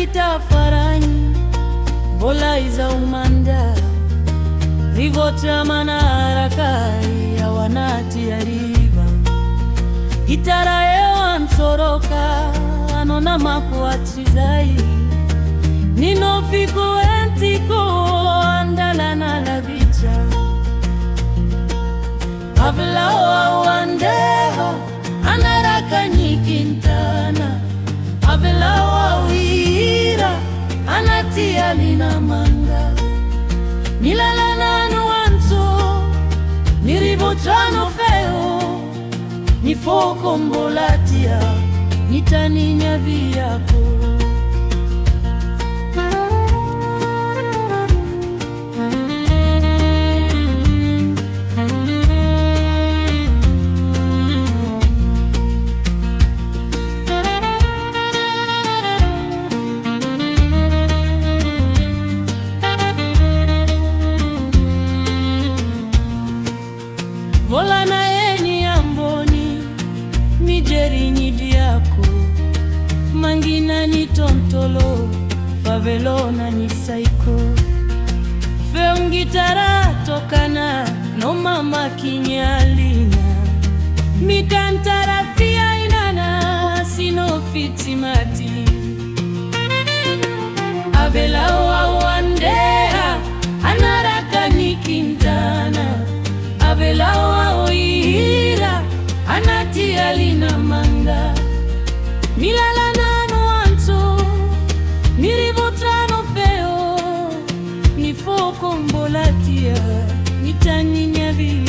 itafarani bola iza umanda rivotamana harakai ya wanati ya riba itara ewa nsoroka anona makuatrizai nino fiku entiko andala na labicha avlawa wandeho anaraka nikintana avlawa wira anatia lina manga nilala nanu wanzo nirivotano feo nifoko mbolatia nitaninya viyako volana eni amboni mijeri nyidiako mangina ni tontolo favelona ni saiko feungitara tokana no mama kinyalina mikantara pia inana sino fitimati avelawa wandea anaraka nikintana avelawa oira anatia lina manga milala nano wanzo nirivotrano feo nifoko mbolatia nitaninya via